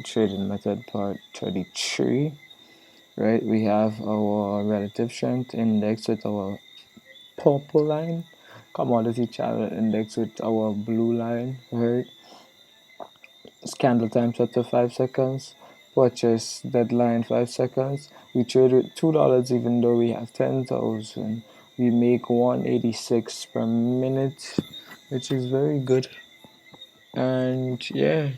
Trading method part 33. Right, we have our relative strength index with our purple line, commodity channel index with our blue line, right? Candle time set to 5 seconds, purchase deadline 5 seconds. We trade with $2 even though we have 10,000. We make 186 per minute, which is very good. And yeah,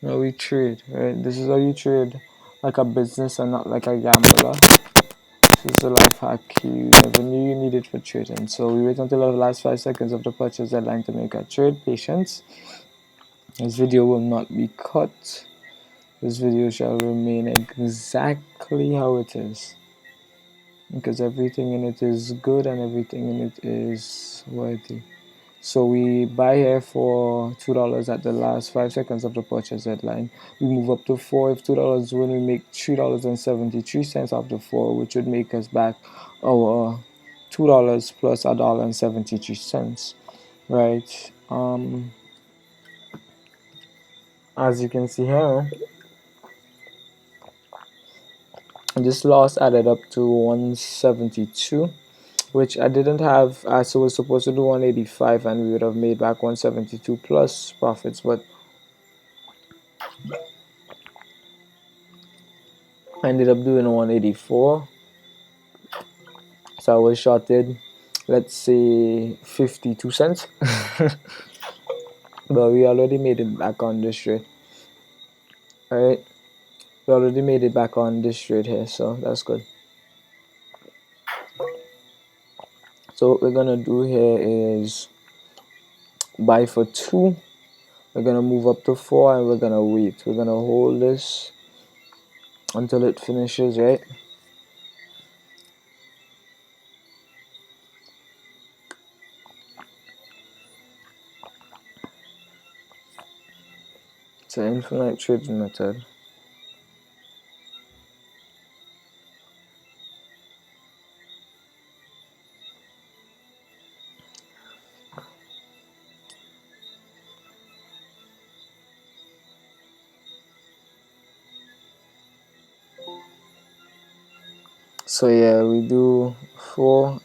now we trade, right? This is how you trade like a business and not like a gambler. This is a life hack you never knew you needed for trading. So we wait until the last 5 seconds of the purchase deadline to make a trade. Patience. This video will not be cut. This video shall remain exactly how it is, because everything in it is good and everything in it is worthy. So we buy here for $2 at the last 5 seconds of the purchase deadline. We move up to 4. If $2 win, we make $3.73 off the 4, which would make us back our $2 plus $1.73, right? As you can see here, this loss added up to 172, which I didn't have, so I was supposed to do 185 and we would have made back 172 plus profits, but I ended up doing 184. So I was shorted, let's say 52 cents. But we already made it back on this trade. Alright, we already made it back on this trade here, so that's good. So what we're gonna do here is buy for 2. We're gonna move up to 4 and we're gonna wait. We're gonna hold this until it finishes, right? It's an infinite trading method. So yeah, we do 4.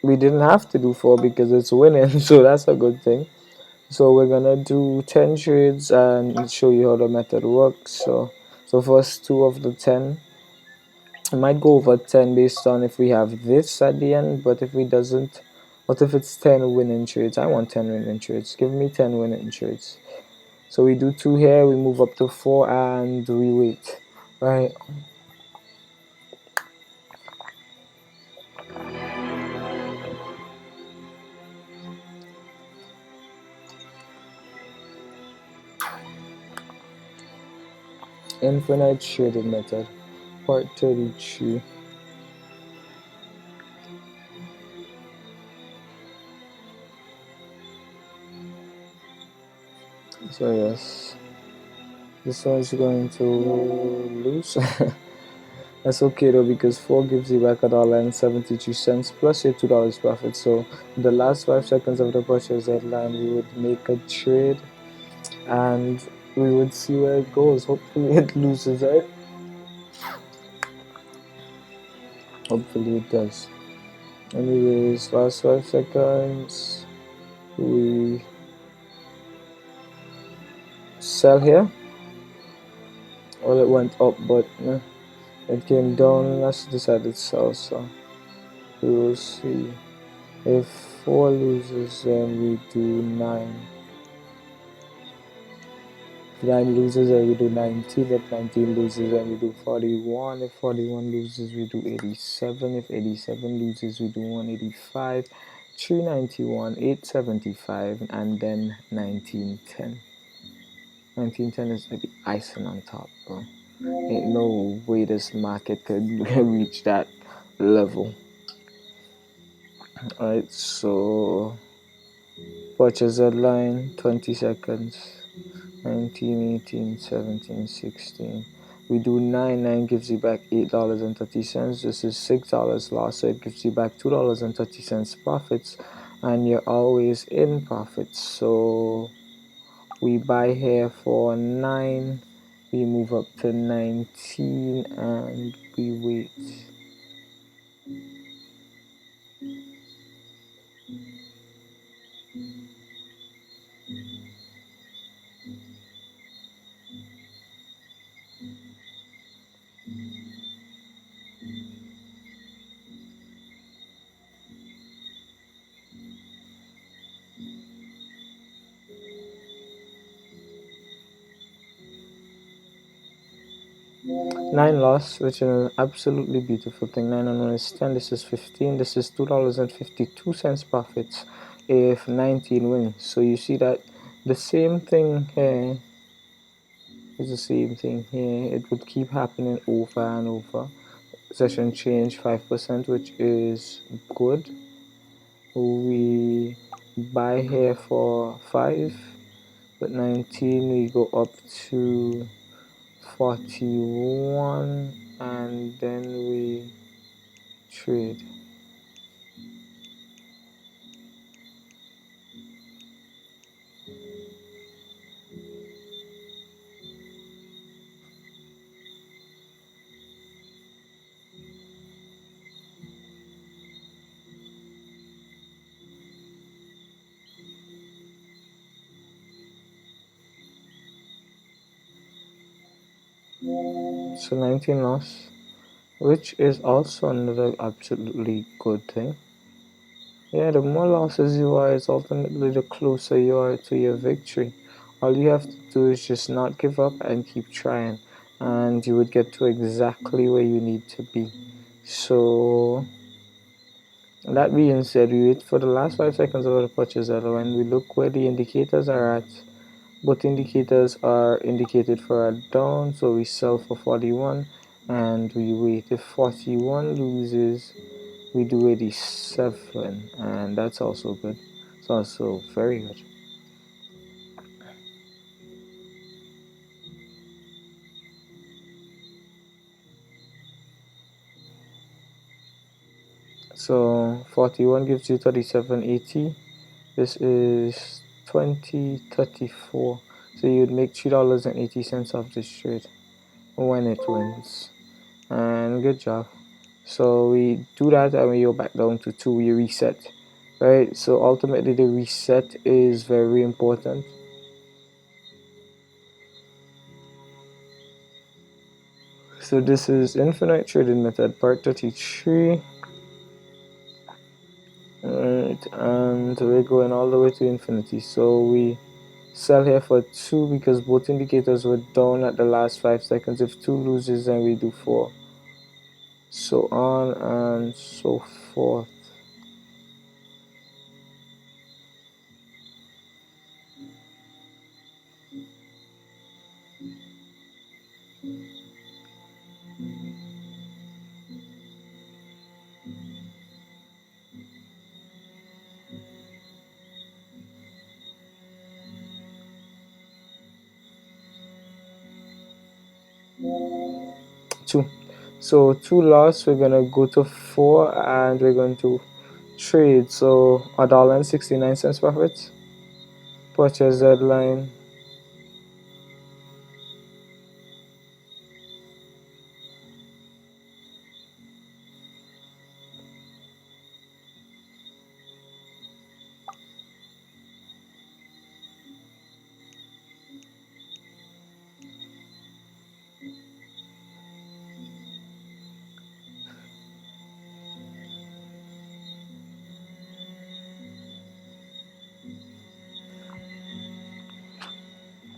We didn't have to do 4 because it's winning, so that's a good thing. So we're gonna do 10 trades and show you how the method works. So first 2 of the 10. I might go over 10 based on if we have this at the end, but if we doesn't, what if it's 10 winning trades? I want 10 winning trades. Give me 10 winning trades. So we do 2 here, we move up to 4 and we wait, right? Infinite trading method, part 33. So yes, this one's going to lose. That's okay though, because 4 gives you back $1.72 plus your $2 profit. So the last 5 seconds of the purchase deadline, we would make a trade and we would see where it goes. Hopefully it loses, right? Hopefully it does. Anyways, last 5 seconds, we sell here. Well, it went up, but it came down. Let's decide to sell, so we will see. If 4 loses, then we do 9. If 9 loses, then we do 19. If 19 loses, then we do 41. If 41 loses, we do 87. If 87 loses, we do 185, 391, 875, and then 1910. 1910 is like the icing on top, bro. Ain't no way this market could reach that level. Alright, so purchase deadline 20 seconds. 19, 18, 17, 16. We do 9. 9 gives you back $8.30. This is $6 loss, so it gives you back $2.30 profits, and you're always in profits. So We buy here for 9, we move up to 19, and we wait. Nine loss, which is an absolutely beautiful thing. 9 on 1 is 10. This is 15. This is $2.52 profits if 19 wins. So you see that the same thing here is the same thing here. It would keep happening over and over. Session change 5%, which is good. We buy here for 5, but 19 we go up to 41, and then we trade. So 19 loss, which is also another absolutely good thing. Yeah, the more losses you are, it's ultimately the closer you are to your victory. All you have to do is just not give up and keep trying, and you would get to exactly where you need to be. So that being said, we wait for the last 5 seconds of the purchase order, and we look where the indicators are at. Both indicators are indicated for a down, so we sell for 41 and we wait. If 41 loses, we do 87, and that's also good. It's also very good. So 41 gives you 37.80. This is 20.34. So you'd make $3.80 off this trade when it wins. And good job. So we do that and we go back down to 2, we reset. Right? So ultimately the reset is very important. So this is Infinite Trading Method part 33. Alright, and we're going all the way to infinity. So we sell here for 2 because both indicators were down at the last 5 seconds. If 2 loses, then we do 4. So on and so forth. Two. So 2 loss, we're gonna go to 4 and we're going to trade. So $1.69 profit. Purchase deadline.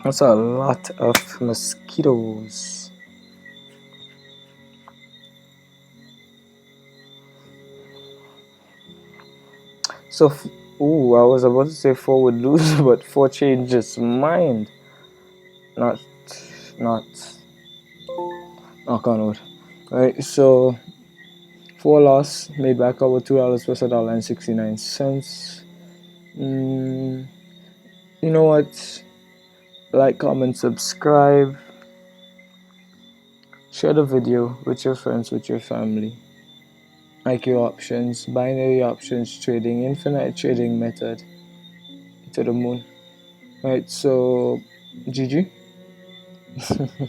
That's a lot of mosquitoes. So, I was about to say 4 would lose, but 4 changed its mind. Not, not, knock on wood. Right, so 4 loss, made back over $2 plus $1.69. You know what? Like, comment, subscribe, share the video with your friends, with your family. Like your options, binary options trading, infinite trading method to the moon. Right, so GG.